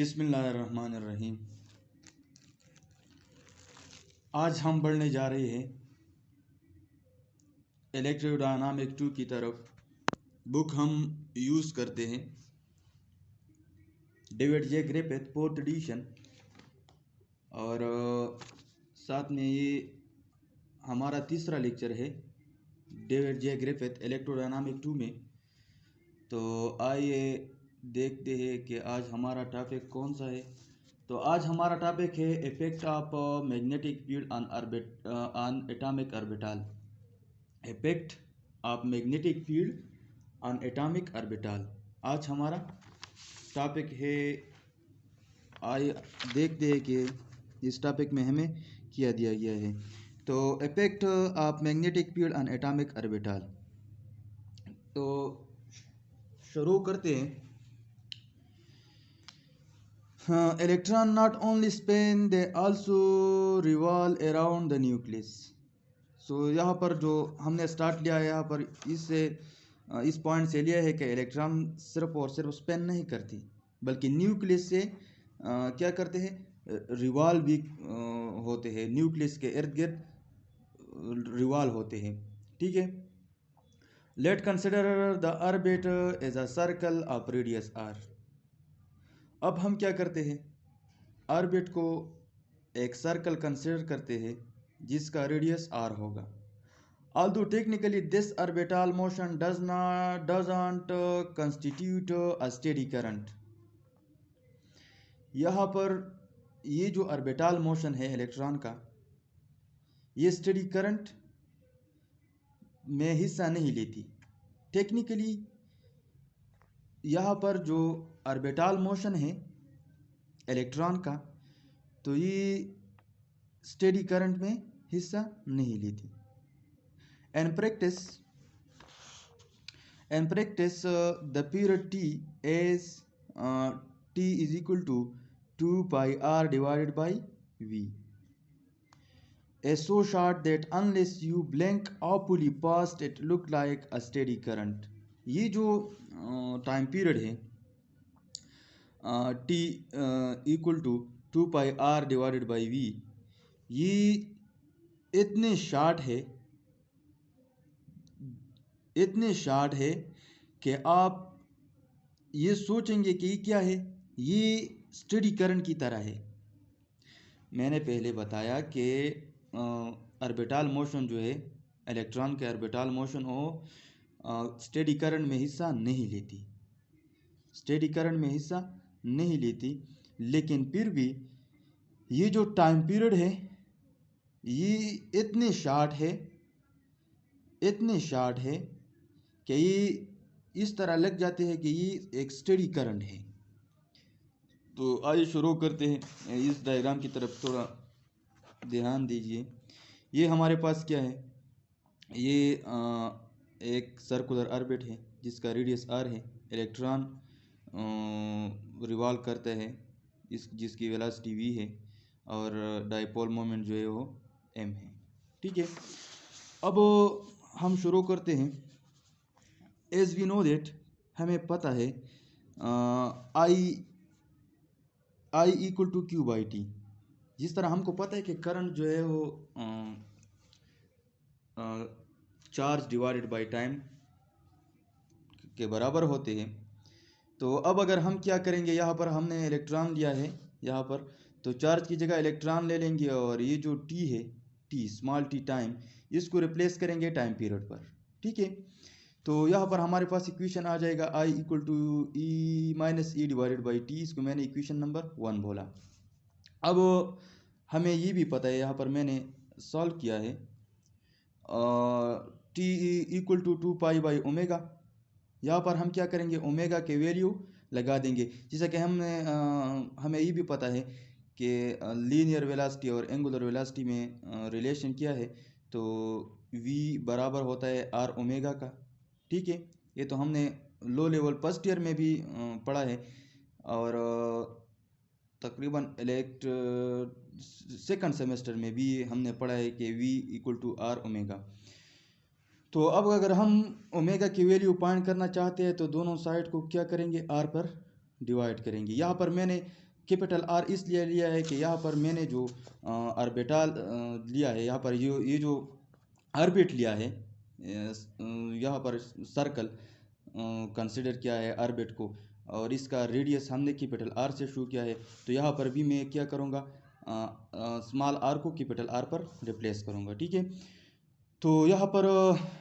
बिस्मिल्लाहिर्रहमानिर्रहीम। आज हम बढ़ने जा रहे हैं इलेक्ट्रोडायनामिक 2 की तरफ। बुक हम यूज़ करते हैं डेविड जे ग्रिफिथ, 4th एडिशन, और साथ में ये हमारा तीसरा लेक्चर है डेविड जे ग्रिफिथ इलेक्ट्रोडायनामिक 2 में। तो आइए देखते हैं कि आज हमारा टॉपिक कौन सा है। तो आज हमारा टॉपिक है effect of magnetic field on atomic orbital. Effect of magnetic field on atomic orbital आज हमारा टॉपिक है। आइए देखते हैं कि इस टॉपिक में हमें क्या दिया गया है। तो effect of magnetic field on atomic orbital. तो शुरू करते हैं। Electron not only spin, they also revolve around the nucleus. So यहाँ पर जो हमने स्टार्ट लिया है, यहाँ पर इस पॉइंट से लिया है कि इलेक्ट्रॉन सिर्फ और सिर्फ स्पिन नहीं करती, बल्कि न्यूक्लियस से क्या करते हैं, रिवॉल्व भी होते हैं, न्यूक्लियस के इर्द गिर्द रिवॉल्व होते हैं। ठीक है। Let consider the orbit as a circle of radius R. अब हम क्या करते हैं, ऑर्बिट को एक सर्कल कंसिडर करते हैं जिसका रेडियस आर होगा। Although technically this orbital motion doesn't constitute a steady current। यहाँ पर ये जो ऑर्बिटल मोशन है इलेक्ट्रॉन का, ये स्टेडी करंट में हिस्सा नहीं लेती। टेक्निकली यहाँ पर जो ऑर्बिटल मोशन है इलेक्ट्रॉन का, तो ये स्टेडी करंट में हिस्सा नहीं लेती। In practice, the period t is t is equal to 2 pi r divided by v is so short that unless you blink awfully fast it look like a steady current। ये जो time period है t equal to 2 pi r divided by v, ये इतने short है कि आप ये सोचेंगे कि क्या है, ये स्टेडी करंट की तरह है। मैंने पहले बताया कि ऑर्बिटल मोशन जो है इलेक्ट्रॉन के ऑर्बिटल मोशन हो स्टेडी करंट में हिस्सा नहीं लेती, लेकिन फिर भी ये जो टाइम पीरियड है ये इतने शार्ट है कि ये इस तरह लग जाते हैं कि ये एक स्टेडी करंट है। तो आइए शुरू करते हैं। इस डायग्राम की तरफ थोड़ा ध्यान दीजिए। ये हमारे पास क्या है, ये एक सर्कुलर ऑर्बिट है जिसका रेडियस r है। इलेक्ट्रॉन रिवॉल्व करता है जिसकी वेलोसिटी v है, और डाइपोल मोमेंट जो है वो m है। ठीक है। अब हम शुरू करते हैं। एज वी नो दैट, हमें पता है I equal to Q by T. जिस तरह हमको पता है कि करंट जो है वो चार्ज डिवाइडेड बाय टाइम के बराबर होते हैं। तो अब अगर हम क्या करेंगे, यहाँ पर हमने इलेक्ट्रॉन लिया है यहाँ पर, तो चार्ज की जगह इलेक्ट्रॉन ले लेंगे, और ये जो टी है, टी स्मॉल टी टाइम, इसको रिप्लेस करेंगे टाइम पीरियड पर। ठीक है। तो यहाँ पर हमारे पास इक्वेशन आ जाएगा I equal to E minus E divided by T. इसको मैंने इक्वेशन नंबर 1 बोला। अब हमें ये भी पता है, यहाँ पर मैंने सॉल्व किया है, T equal to 2 pi by omega. यहाँ पर हम क्या करेंगे, ओमेगा के वैल्यू लगा देंगे। जैसा कि हमें ये भी पता है कि लीनियर वेलोसिटी और एंगुलर वेलोसिटी में रिलेशन क्या है, तो v बराबर होता है r ओमेगा का। ठीक है। ये तो हमने लो लेवल फर्स्ट ईयर में भी पढ़ा है, और तकरीबन सेकंड सेमेस्टर में भी हमने पढ़ा है कि v equal to r omega. तो अब अगर हम ओमेगा की वैल्यू फाइंड करना चाहते हैं, तो दोनों साइड को क्या करेंगे, r पर डिवाइड करेंगे। यहाँ पर मैंने कैपिटल आर इसलिए लिया है कि यहाँ पर मैंने जो ऑर्बिटल लिया है, यहाँ पर ये जो ऑर्बिट लिया है, यहाँ पर सर्कल कंसिडर किया है ऑर्बिट को, और इसका रेडियस हमने कैपिटल आर से शो किया है। तो यहाँ पर भी मैं क्या करूँगा, स्मॉल आर को कैपिटल आर पर रिप्लेस करूँगा, ठीक है। तो यहाँ पर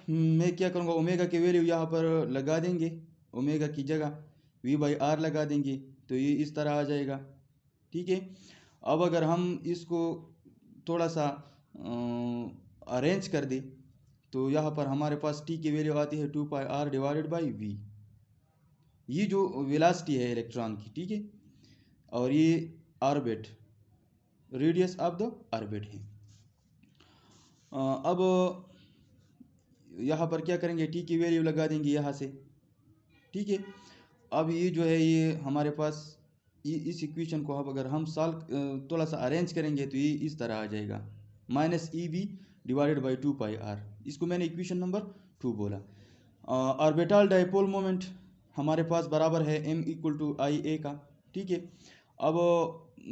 मैं क्या करूँगा, ओमेगा की वैल्यू यहाँ पर लगा देंगे, ओमेगा की जगह वी बाई आर लगा देंगे, तो ये इस तरह आ जाएगा, ठीक है। अब अगर हम इसको थोड़ा सा अरेंज कर दें तो यहाँ पर हमारे पास टी की वैल्यू आती है 2 pi are divided by we, ये जो वेलोसिटी है इलेक्ट्रॉन की, ठीक है, और ये orbit, radius of the orbit है। अब यहाँ पर क्या करेंगे, टी की वैल्यू लगा देंगे यहाँ से, ठीक है। अब ये जो है ये हमारे पास इस इक्वेशन को अब अगर हम सॉल्व थोड़ा सा अरेंज करेंगे तो ये इस तरह आ जाएगा, minus E V divided by 2 pi R, इसको मैंने इक्वेशन नंबर 2 बोला। ऑर्बिटल डाइपोल मोमेंट हमारे पास बराबर है m इक्वल टू आई ए का, ठीक है। अब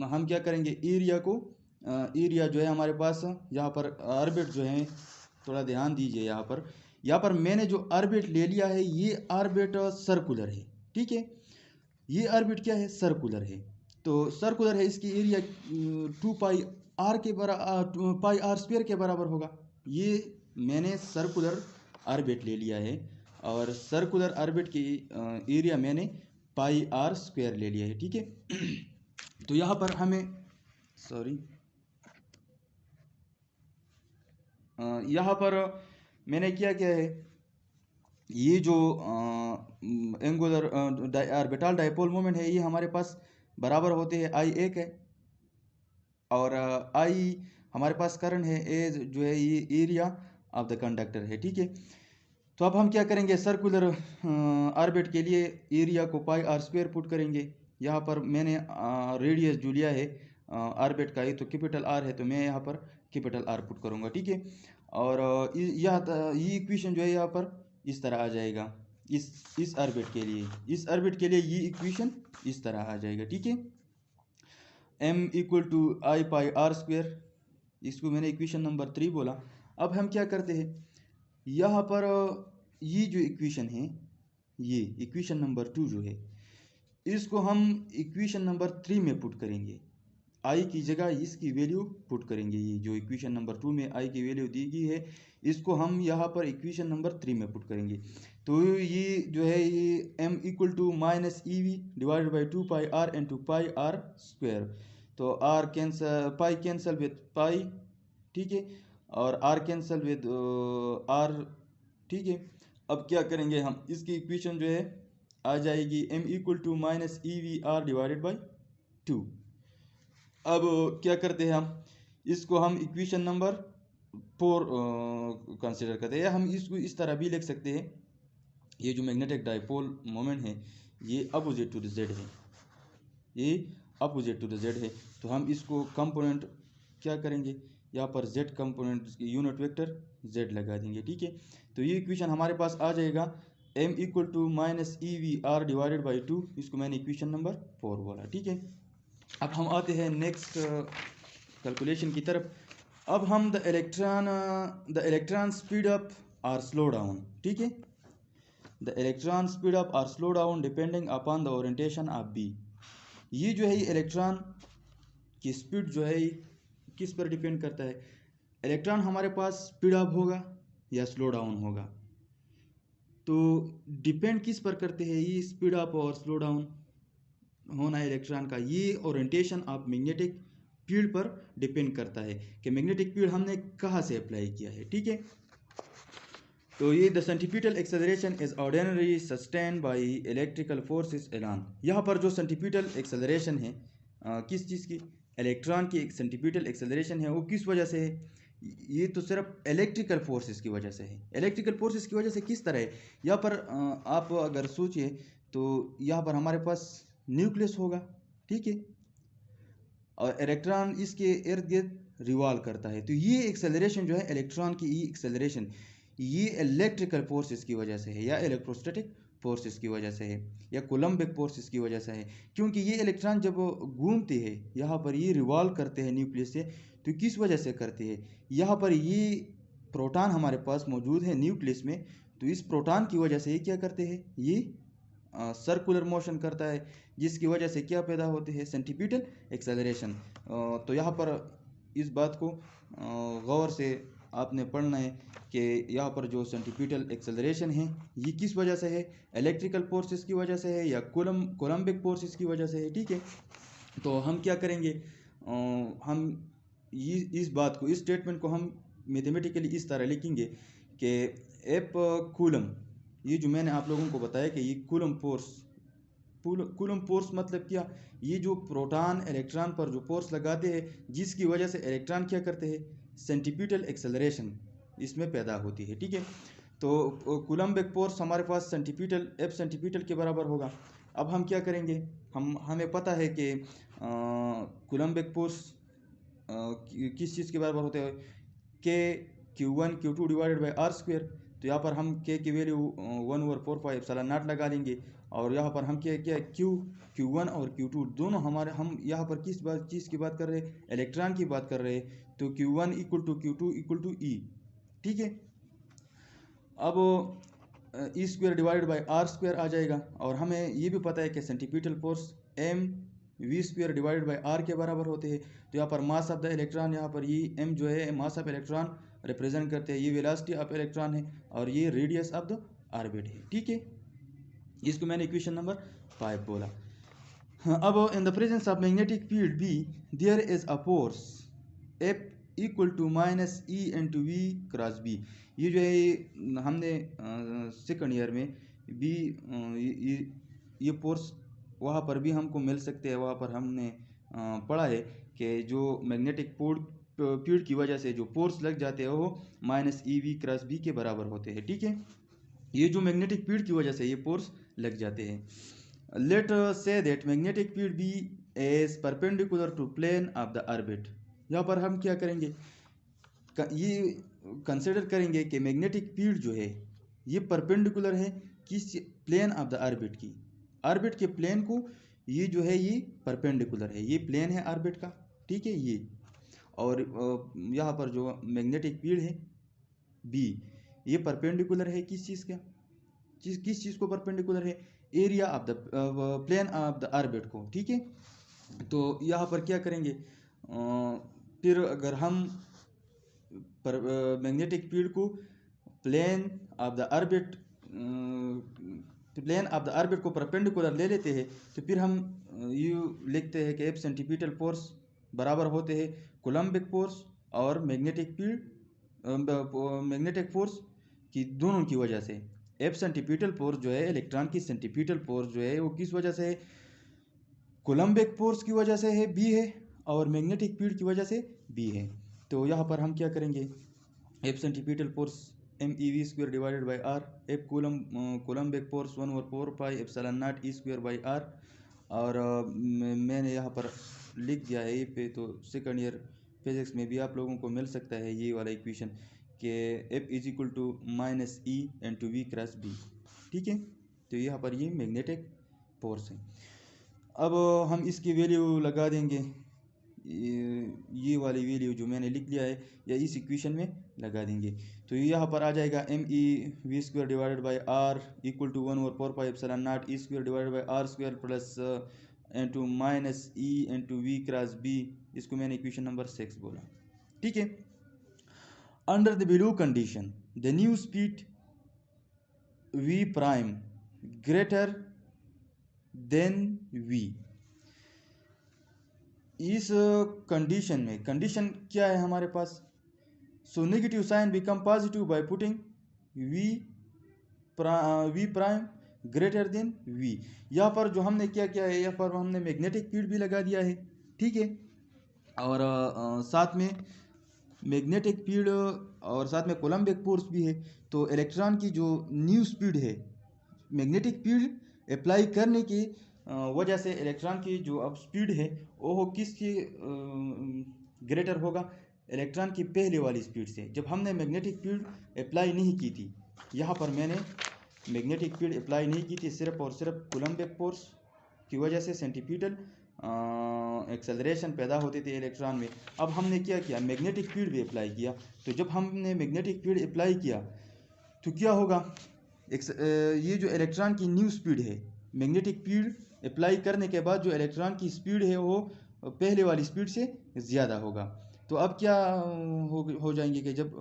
हम क्या करेंगे, एरिया को, एरिया जो है हमारे पास यहाँ पर ऑर्बिट जो है, थोड़ा ध्यान दीजिए यहाँ पर मैंने जो ऑर्बिट ले लिया है ये ऑर्बिट सर्कुलर है, ठीक है। ये ऑर्बिट क्या है, सर्कुलर है, तो सर्कुलर है, इसकी एरिया 2 पाई आर के बराबर, पाई आर स्क्वायर के बराबर होगा। ये मैंने सर्कुलर ऑर्बिट ले लिया है और सर्कुलर ऑर्बिट की एरिया मैंने पाई आर स्क्वायर ले लिया है, ठीक है। तो यहाँ पर हमें यहाँ पर मैंने क्या किया है, ये जो एंगुलर ऑर्बिटल डाइपोल मोमेंट है ये हमारे पास बराबर होते हैं आई ए के, और आई हमारे पास करंट है, ए जो है ये एरिया ऑफ द कंडक्टर है, ठीक है। तो अब हम क्या करेंगे, सर्कुलर ऑर्बिट के लिए एरिया को पाई आर स्क्वायर पुट करेंगे। यहाँ पर मैंने रेडियस जो लिया है ऑर्बिट का, ये तो कैपिटल आर है, तो मैं यहाँ पर कैपिटल आर पुट करूँगा, ठीक है। और ये इक्वेशन जो है यहाँ पर इस तरह आ जाएगा, इस ऑर्बिट के लिए, इस ऑर्बिट के लिए ये इक्वेशन इस तरह आ जाएगा, ठीक है। m equal to I pi R square, इसको मैंने इक्वेशन नंबर 3 बोला। अब हम क्या करते हैं, यहाँ पर ये जो इक्वेशन है, ये इक्वेशन नंबर 2 जो है, इसको हम इक्वेशन नंबर 3 में पुट करेंगे, आई की जगह इसकी वैल्यू पुट करेंगे। ये जो इक्वेशन नंबर 2 में आई की वैल्यू दी गई है, इसको हम यहाँ पर इक्वेशन नंबर 3 में पुट करेंगे। तो ये जो है ये m equal to minus E V divided by 2 pi R into pi R square, तो R cancel, pi cancel with pi, ठीक है, और आर कैंसल विद आर, ठीक है। अब क्या करेंगे हम, इसकी इक्वेशन जो है आ जाएगी m equal to minus E V R divided by 2। अब क्या करते हैं हम, इसको हम इक्वेशन नंबर 4 कंसिडर करते हैं, या हम इसको इस तरह भी लिख सकते हैं, ये जो मैग्नेटिक डाइपोल मोमेंट है ये अपोजिट टू द जेड है, ये अपोजिट टू द जेड है। तो हम इसको कंपोनेंट क्या करेंगे, यहाँ पर Z component unit vector Z लगा देंगे, ठीक है। तो ये इक्वेशन हमारे पास आ जाएगा m equal to minus E V R divided by 2, इसको मैंने इक्वेशन नंबर 4 बोला, ठीक है। अब हम आते हैं नेक्स्ट कैलकुलेशन की तरफ। अब हम द इलेक्ट्रॉन स्पीड अप और स्लो डाउन, ठीक है, द इलेक्ट्रॉन स्पीड अप और slow down depending upon the orientation of B. ये जो है इलेक्ट्रॉन की स्पीड जो है किस पर डिपेंड करता है, इलेक्ट्रॉन हमारे पास स्पीड अप होगा या स्लो डाउन होगा, तो डिपेंड किस पर करते हैं ये स्पीड अप और स्लो डाउन होना इलेक्ट्रॉन का, ये ओरिएंटेशन ऑफ मैग्नेटिक फील्ड पर डिपेंड करता है कि मैग्नेटिक फील्ड हमने कहाँ से अप्लाई किया है, ठीक है। तो ये the centripetal acceleration is ordinary sustain by electrical forces Elon, यहाँ पर जो सेंट्रीपिटल एक्सेलरेशन है किस चीज़ की, इलेक्ट्रॉन की एक सेंट्रीपिटल एक्सेलरेशन है, वो किस वजह से है, ये तो सिर्फ इलेक्ट्रिकल फोर्सेस की वजह से है। इलेक्ट्रिकल फोर्सेस की वजह से किस तरह है, यहाँ पर आप अगर सोचिए तो यहाँ पर हमारे पास न्यूक्लियस होगा, ठीक है, और इलेक्ट्रॉन इसके इर्द गिर्द रिवॉल्व करता है, तो ये एक्सेलरेशन जो है इलेक्ट्रॉन की, ये एक्सेलरेशन ये इलेक्ट्रिकल फोर्सेस की वजह से है या इलेक्ट्रोस्टैटिक फोर्सेस की वजह से है या कोलम्बिक फोर्सेस की वजह से है, क्योंकि ये इलेक्ट्रॉन जब घूमते हैं यहाँ पर, ये रिवॉल्व करते हैं न्यूक्लियस से, तो किस वजह से करते हैं, यहाँ पर ये प्रोटॉन हमारे पास मौजूद है न्यूक्लियस में, तो इस प्रोटॉन की वजह से ये क्या करते हैं, ये सर्कुलर मोशन करता है, जिसकी वजह से क्या पैदा होते हैं, सेंटीपिटल एक्सेलरेशन। तो यहाँ पर इस बात को गौर से आपने पढ़ना है कि यहाँ पर जो सेंटीपिटल एक्सेलरेशन है ये किस वजह से है, इलेक्ट्रिकल फोर्सेस की वजह से है या कोलम्बिक फोर्सेस की वजह से है। ठीक है, तो हम क्या करेंगे, हम इस बात को, इस स्टेटमेंट को हम मैथमेटिकली इस तरह लिखेंगे कि एफ कूलम, ये जो मैंने आप लोगों को बताया कि ये कूलम फोर्स मतलब क्या, ये जो प्रोटॉन इलेक्ट्रॉन पर जो फोर्स लगाते हैं जिसकी वजह से इलेक्ट्रॉन क्या करते हैं, सेंटीपिटल एक्सेलरेशन इसमें पैदा होती है। ठीक है, तो कूलम्बिक फोर्स हमारे पास सेंटीपिटल एफ सेंटीपिटल के बराबर होगा। अब हम क्या करेंगे, हमें पता है कि कूलम्बिक फोर्स किस चीज़ के बराबर होते हैं, के Q1 Q2 divided by R square. तो यहाँ पर हम के की वैल्यू 1/4πε0 लगा लेंगे, और यहाँ पर हम क्या Q1 और Q2 दोनों हमारे, हम यहाँ पर किस चीज़ की बात कर रहे हैं, इलेक्ट्रॉन की बात कर रहे हैं, तो Q1 = Q2 = E। ठीक है, अब E square divided by R square आ जाएगा, और हमें ये भी पता है कि centripetal force mv² divided by R के बराबर होते हैं। तो यहाँ पर मास ऑफ द इलेक्ट्रॉन, यहाँ पर ये m जो है मास ऑफ इलेक्ट्रॉन रिप्रेजेंट करते हैं, ये वेलोसिटी ऑफ इलेक्ट्रॉन है, और ये रेडियस ऑफ द ऑर्बिट है। ठीक है, इसको मैंने इक्वेशन नंबर 5 बोला। अब in the presence of magnetic field B there is a force F = -E × V cross B। ये जो है हमने सेकंड ईयर में भी ये फोर्स वहाँ पर भी हमको मिल सकते हैं, वहाँ पर हमने पढ़ा है कि जो मैग्नेटिक फील्ड की वजह से जो फोर्स लग जाते हैं वो -EV क्रॉस B के बराबर होते हैं। ठीक है, ये जो मैग्नेटिक फील्ड की वजह से ये फोर्स लग जाते हैं। Let say that magnetic field B is perpendicular to plane of the orbit. यहाँ पर हम क्या करेंगे, ये कंसिडर करेंगे कि मैग्नेटिक फील्ड जो है ये परपेंडिकुलर है किस प्लेन ऑफ द ऑर्बिट की, ऑर्बिट के प्लेन को, ये जो है ये परपेंडिकुलर है, ये प्लेन है ऑर्बिट का। ठीक है, ये और यहाँ पर जो मैग्नेटिक फील्ड है बी, ये परपेंडिकुलर है किस चीज़ का, किस चीज़ को परपेंडिकुलर है, area of the plane of the orbit को। ठीक है, तो यहाँ पर क्या करेंगे, फिर अगर हम मैग्नेटिक फील्ड को प्लेन ऑफ द ऑर्बिट को परपेंडिकुलर ले लेते हैं, तो फिर हम यू लिखते हैं कि एफ सेंटीपिटल फोर्स बराबर होते हैं कोलम्बिक फोर्स और मैग्नेटिक फोर्स की दोनों की वजह से। एफ सेंटीपिटल फोर्स जो है, इलेक्ट्रॉन की सेंटीपिटल फोर्स जो है वो किस वजह से है, कोलम्बिक फोर्स की वजह से है, बी है, और मैग्नेटिक फील्ड की वजह से बी है। तो यहाँ पर हम क्या करेंगे, F centripetal force mEV² divided by R, F coulombic force 1/4πε0 E²/r। और मैंने यहाँ पर लिख दिया है ये पे, तो सेकंड ईयर फिजिक्स में भी आप लोगों को मिल सकता है ये वाला इक्वेशन कि F = -E × V cross B। ठीक है, तो यहाँ पर ये मैग्नेटिक फोर्स है। अब हम इसकी वैल्यू लगा देंगे, ये वाली वैल्यू जो मैंने लिख लिया है या इस इक्वेशन में लगा देंगे, तो यहाँ पर आ जाएगा mEV² divided by R = 1/4πε0 E² divided by r² plus -E × V cross B। इसको मैंने इक्वेशन नंबर 6 बोला। ठीक है, under the below condition the new speed V prime greater than V। इस कंडीशन में, कंडीशन क्या है हमारे पास, so negative sign become positive by putting V prime greater than V। यहाँ पर जो हमने क्या किया है, यहाँ पर हमने मैग्नेटिक फील्ड भी लगा दिया है। ठीक है, और साथ में मैग्नेटिक फील्ड और साथ में कोलम्बिक फोर्स भी है। तो इलेक्ट्रॉन की जो न्यू स्पीड है, मैग्नेटिक फील्ड अप्लाई करने की वजह से इलेक्ट्रॉन की जो अब स्पीड है वो किसकी ग्रेटर होगा, इलेक्ट्रॉन की पहले वाली स्पीड से, जब हमने मैग्नेटिक फील्ड अप्लाई नहीं की थी। यहाँ पर मैंने मैग्नेटिक फील्ड अप्लाई नहीं की थी, सिर्फ और सिर्फ कूलम्ब वेव फोर्स की वजह से सेंटीपिटल एक्सेलरेशन पैदा होती थी इलेक्ट्रॉन में। अब हमने क्या किया, मैग्नेटिक फील्ड भी अप्लाई किया। तो जब हमने मैग्नेटिक फील्ड अप्लाई किया तो क्या होगा, ये जो इलेक्ट्रॉन की न्यू स्पीड है, मैग्नेटिक फील्ड अप्लाई करने के बाद जो इलेक्ट्रॉन की स्पीड है वो पहले वाली स्पीड से ज़्यादा होगा। तो अब क्या हो जाएंगे कि जब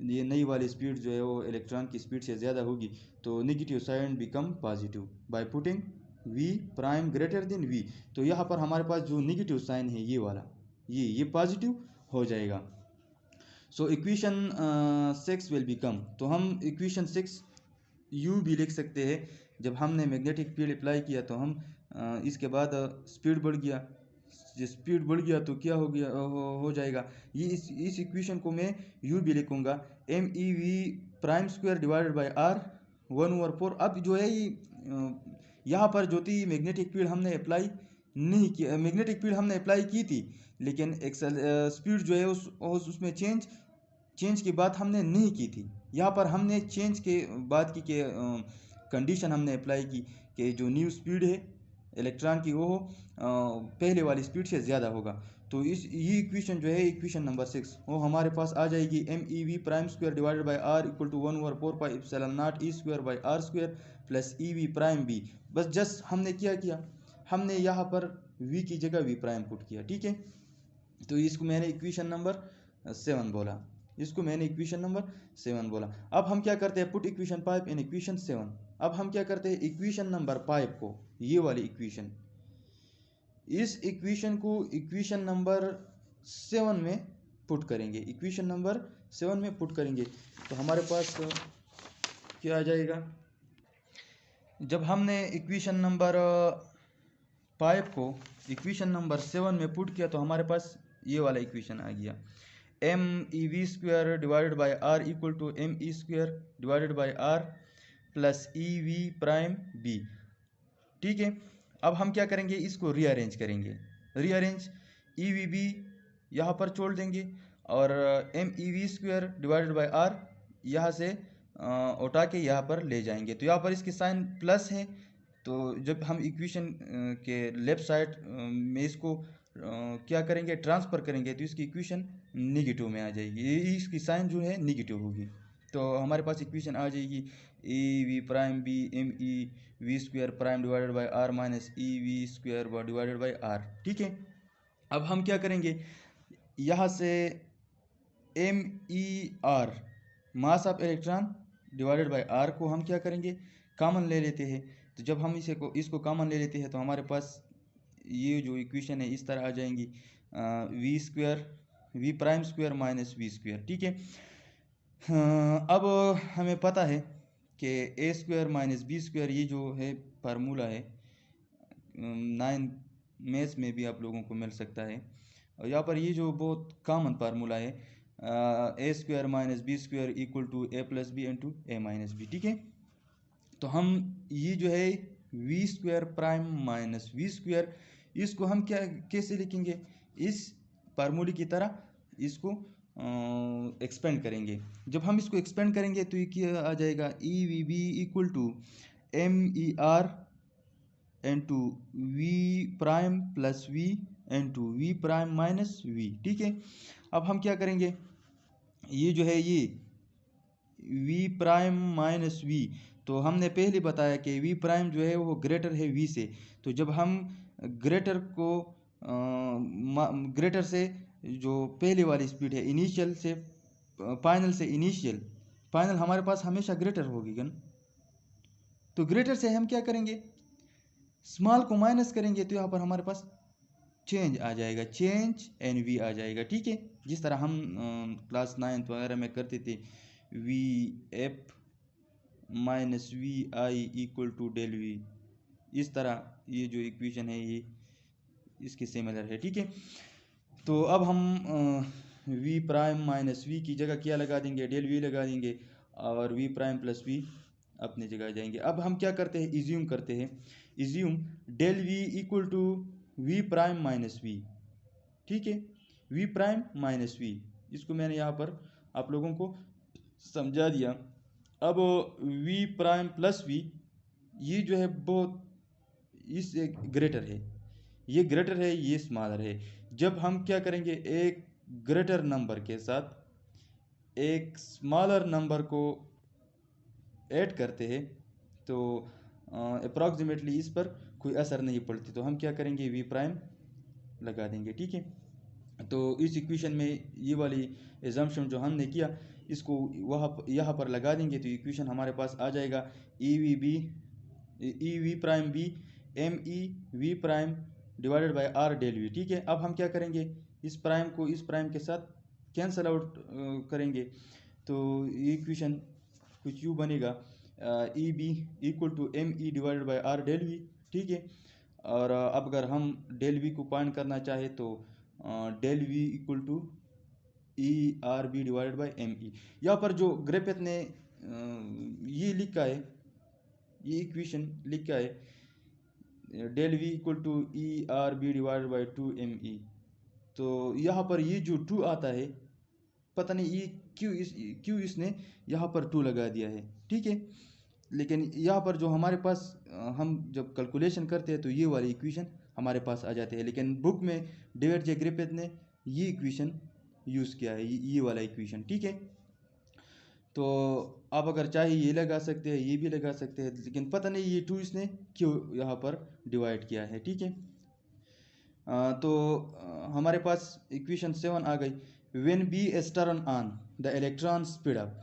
ये नई वाली स्पीड जो है वो इलेक्ट्रॉन की स्पीड से ज़्यादा होगी तो negative sign become positive by putting v prime greater than v। तो यहाँ पर हमारे पास जो नेगेटिव साइन है ये वाला, ये पॉजिटिव हो जाएगा। सो इक्वेशन 6 विल बिकम, तो हम इक्वेशन 6 यू भी लिख सकते हैं। जब हमने मैग्नेटिक फील्ड अप्लाई किया तो हम इसके बाद स्पीड बढ़ गया, स्पीड बढ़ गया तो क्या हो गया, हो जाएगा ये, इस इक्वेशन को मैं यू भी लिखूंगा, M E V prime square divided by R 1/4। अब जो है यहाँ पर जो थी मैग्नेटिक फील्ड हमने अप्लाई नहीं की, मैग्नेटिक फील्ड हमने अप्लाई की थी लेकिन स्पीड जो है उसमें चेंज की बात हमने नहीं की थी। यहाँ पर हमने चेंज के बाद की के कंडीशन हमने अप्लाई की कि जो न्यू स्पीड है इलेक्ट्रॉन की वो पहले वाली स्पीड से ज़्यादा होगा। तो ये इक्वेशन जो है इक्वेशन नंबर 6 वो हमारे पास आ जाएगी, M E V prime square divided by R equal to 1/4 pi epsilon naught E square by R square plus E V prime B. बस जस्ट हमने क्या किया, हमने यहाँ पर v की जगह v प्राइम पुट किया, ठीक है। तो इसको मैंने इक्वेशन नंबर 7 बोला, इसको मैंने इक्वेशन नंबर 7 बोला। अब हम क्या करते हैं, पुट इक्वेशन 5 इन इक्वेशन 7। अब हम क्या करते हैं, इक्वेशन नंबर 5 को, ये वाली इक्वेशन, इस इक्वेशन को इक्वेशन नंबर 7 में पुट करेंगे, इक्वेशन नंबर 7 में पुट करेंगे तो हमारे पास क्या आ जाएगा। जब हमने इक्वेशन नंबर 5 को इक्वेशन नंबर 7 में पुट किया तो हमारे पास ये वाला इक्वेशन आ गया, M E V square divided by R equal to M E square divided by R plus E V prime B, ठीक है। अब हम क्या करेंगे, इसको रीअरेंज करेंगे, रीअरेंज ई वी बी यहाँ पर छोड़ देंगे और M E V square divided by R यहाँ से उठा के यहाँ पर ले जाएंगे। तो यहाँ पर इसकी साइन प्लस है, तो जब हम इक्वेशन के लेफ्ट साइड में इसको क्या करेंगे, ट्रांसफ़र करेंगे तो इसकी इक्वेशन निगेटिव में आ जाएगी, इसकी साइन जो है निगेटिव होगी। तो हमारे पास इक्वेशन आ जाएगी A V prime B M E V square prime divided by R minus E V square divided by R, ठीक है। अब हम क्या करेंगे, यहाँ से M E R mass of electron divided by R को हम क्या करेंगे, कॉमन ले लेते हैं। तो जब हम इसको कॉमन ले लेते हैं तो हमारे पास ये जो इक्वेशन है इस तरह आ जाएंगी, V square V prime square minus V square, ठीक है। अब हमें पता है कि A square minus B square ये जो है फार्मूला है 9 मैथ्स में भी आप लोगों को मिल सकता है, और यहाँ पर ये जो बहुत कॉमन फार्मूला है A square minus B square equal to A plus B into A minus B, ठीक है। तो हम ये जो है V square prime minus V square, इसको हम क्या कैसे लिखेंगे, इस फार्मूले की तरह इसको एक्सपेंड करेंगे। जब हम इसको एक्सपेंड करेंगे तो ये क्या आ जाएगा, E V B equal to M E R into V prime plus V into V prime minus V, ठीक है। अब हम क्या करेंगे, ये जो है ये वी प्राइम माइनस वी, तो हमने पहले बताया कि वी प्राइम जो है वो ग्रेटर है वी से। तो जब हम ग्रेटर को ग्रेटर से जो पहले वाली स्पीड है इनिशियल से फाइनल से इनिशियल, फाइनल हमारे पास हमेशा ग्रेटर होगी गन। तो ग्रेटर से हम क्या करेंगे, स्मॉल को माइनस करेंगे तो यहाँ पर हमारे पास चेंज आ जाएगा, चेंज एन वी आ जाएगा, ठीक है। जिस तरह हम क्लास 9 वगैरह में करते थे, V F minus V I equal to del V, इस तरह ये जो इक्वेशन है ये इसके सिमिलर है, ठीक है। तो अब हम वी प्राइम माइनस वी की जगह क्या लगा देंगे, डेल वी लगा देंगे और वी प्राइम प्लस वी अपनी जगह आ जाएंगे। अब हम क्या करते हैं, इज्यूम करते हैं, assume del V equal to V prime minus V, ठीक है, वी प्राइम माइनस वी, इसको मैंने यहाँ पर आप लोगों को समझा दिया। अब वी प्राइम प्लस वी, ये जो है बहुत इससे ग्रेटर है, ये ग्रेटर है, ये स्मॉलर है। जब हम क्या करेंगे, एक ग्रेटर नंबर के साथ एक स्मॉलर नंबर को ऐड करते हैं तो अप्रॉक्सीमेटली इस पर कोई असर नहीं पड़ती, तो हम क्या करेंगे, वी प्राइम लगा देंगे। ठीक है, तो इस इक्वेशन में ये वाली एजम्पशन जो हमने किया इसको यहाँ पर लगा देंगे, तो इक्वेशन हमारे पास आ जाएगा E V prime B M E V prime divided by R del V. ठीक है, अब हम क्या करेंगे, इस प्राइम को इस प्राइम के साथ कैंसल आउट करेंगे, तो ये इक्वेशन कुछ यूँ बनेगा, E B equal to M E divided by R del V. ठीक है, और अब अगर हम डेल वी को फाइंड करना चाहे तो del V equal to E R B divided by M E. यहाँ पर जो ग्रिफिथ ने ये लिखा है, ये इक्वेशन लिखा है del V equal to E R B divided by two M E, तो यहाँ पर ये जो टू आता है, पता नहीं ये क्यों इसने यहाँ पर टू लगा दिया है। ठीक है, लेकिन यहाँ पर जो हमारे पास हम जब कैलकुलेशन करते हैं तो ये वाली इक्वेशन हमारे पास आ जाती है, लेकिन बुक में डेविड जे ग्रिफिथ ने ये इक्वेशन यूज़ किया है, ये वाला इक्वेशन। ठीक है, तो आप अगर चाहे ये लगा सकते हैं, ये भी लगा सकते हैं, लेकिन पता नहीं ये टू इसने क्यों यहाँ पर डिवाइड किया है। ठीक है, तो हमारे पास इक्वेशन 7 आ गई, when B is turn on the electron speed up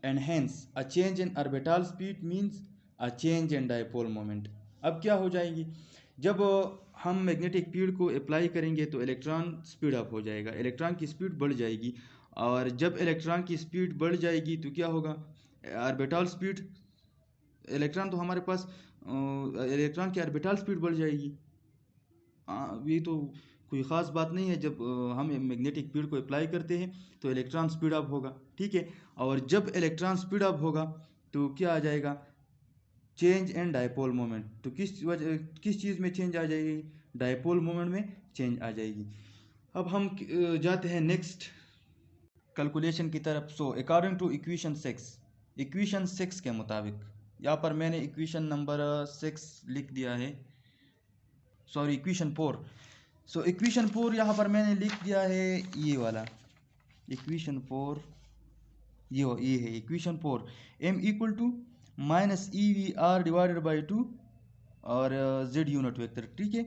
and hence a change in orbital speed means a change in dipole moment. अब क्या हो जाएगी, जब हम मैग्नेटिक फील्ड को अप्लाई करेंगे तो इलेक्ट्रॉन स्पीड अप हो जाएगा, इलेक्ट्रॉन की स्पीड बढ़ जाएगी, और जब इलेक्ट्रॉन की स्पीड बढ़ जाएगी तो क्या होगा, ऑर्बिटल स्पीड, इलेक्ट्रॉन तो हमारे पास इलेक्ट्रॉन की ऑर्बिटल स्पीड बढ़ जाएगी। ये तो कोई ख़ास बात नहीं है, जब हम मैग्नेटिक फील्ड को अप्लाई करते हैं तो इलेक्ट्रॉन स्पीड अप होगा। ठीक है, और जब इलेक्ट्रॉन स्पीड अप होगा तो क्या आ जाएगा, चेंज इन डायपोल मोमेंट। तो किस चीज़ में चेंज आ जाएगी, डायपोल मोमेंट में चेंज आ जाएगी। अब हम जाते हैं नेक्स्ट कैलकुलेशन की तरफ। सो अकॉर्डिंग टू इक्वेशन 6 के मुताबिक, यहाँ पर मैंने इक्वेशन नंबर 6 लिख दिया है, सॉरी इक्वेशन 4। सो इक्वेशन 4 यहाँ पर मैंने लिख दिया है, ये वाला इक्वेशन 4, ये है equation 4, M equal to minus E V R divided by 2 और जेड यूनिट वेक्टर। ठीक है,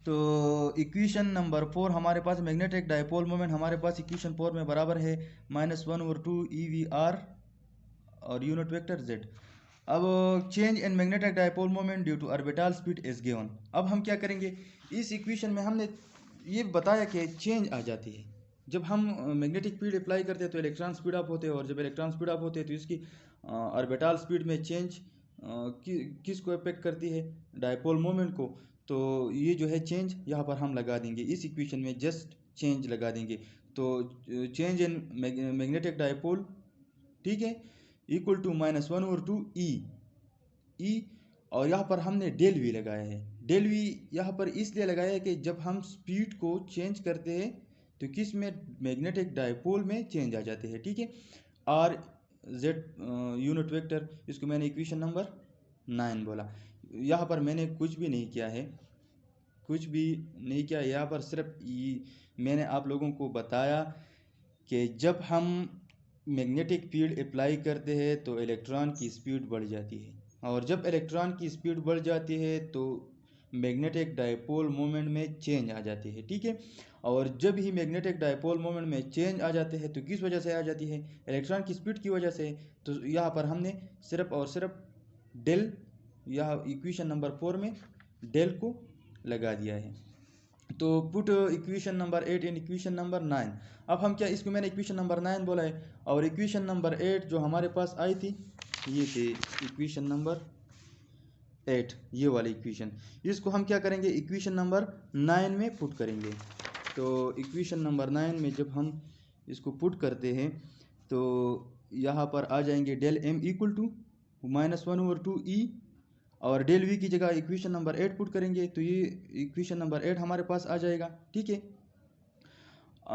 तो इक्वेशन नंबर 4 हमारे पास मैग्नेटिक डायपोल मोमेंट हमारे पास इक्वेशन 4 में बराबर है -1/2 ई वी आर और यूनिट वेक्टर जेड। अब change in magnetic dipole moment due to orbital speed is given. अब हम क्या करेंगे, इस इक्वेशन में हमने ये बताया कि चेंज आ जाती है, जब हम मैग्नेटिक फील्ड अप्लाई करते हैं तो इलेक्ट्रॉन स्पीड अप होते हैं, और जब इलेक्ट्रॉन स्पीड अप होते हैं तो इसकी ऑर्बिटल स्पीड में चेंज किसको अफेक्ट करती है, डायपोल मोमेंट को। तो ये जो है चेंज यहाँ पर हम लगा देंगे, इस इक्वेशन में जस्ट चेंज लगा देंगे, तो चेंज इन मैग्नेटिक डायपोल, ठीक है, इक्वल टू -1/2 ई, और यहाँ पर हमने डेल वी लगाया है। डेल वी यहाँ पर इसलिए लगाया है कि जब हम स्पीड को चेंज करते हैं तो किस में, मैग्नेटिक डायपोल में चेंज आ जाते हैं। ठीक है, आर जेड यूनिट वेक्टर, इसको मैंने इक्वेशन नंबर 9 बोला। यहाँ पर मैंने कुछ भी नहीं किया है, यहाँ पर सिर्फ मैंने आप लोगों को बताया कि जब हम मैग्नेटिक फील्ड अप्लाई करते हैं तो इलेक्ट्रॉन की स्पीड बढ़ जाती है, और जब इलेक्ट्रॉन की स्पीड बढ़ जाती है तो मैग्नेटिक डायपोल मोमेंट में चेंज आ जाती है। ठीक है, और जब ही मैग्नेटिक डायपोल मोमेंट में चेंज आ जाते हैं तो किस वजह से आ जाती है, इलेक्ट्रॉन की स्पीड की वजह से। तो यहाँ पर हमने सिर्फ और सिर्फ डेल, यह इक्वेशन नंबर 4 में डेल को लगा दिया है। तो put equation number 8 in equation number 9। अब हम क्या, इसको मैंने इक्वेशन नंबर 9 बोला है, और इक्वेशन नंबर 8 जो हमारे पास आई थी, ये थी इक्वेशन नंबर 8, ये वाली इक्वेशन, इसको हम क्या करेंगे, इक्वेशन नंबर 9 में पुट करेंगे। तो इक्वेशन नंबर 9 में जब हम इसको पुट करते हैं तो यहाँ पर आ जाएंगे डेल एम इक्वल टू -1/2 ई, और डेल वी की जगह इक्वेशन नंबर 8 पुट करेंगे तो ये इक्वेशन नंबर 8 हमारे पास आ जाएगा। ठीक है,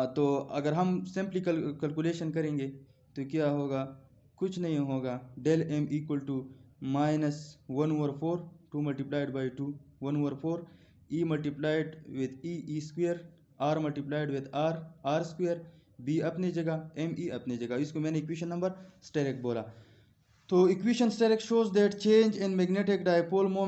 तो अगर हम सिंपली कैलकुलेशन करेंगे तो क्या होगा, कुछ नहीं होगा, del M equal to -1/4, 2 multiplied by 2, 1/4, E multiplied with E square, R multiplied with R square, B अपनी जगह, एम ई अपनी जगह। इसको मैंने इक्वेशन नंबर स्टेरिक बोला। तो equation asterisk shows that change in magnetic dipole moment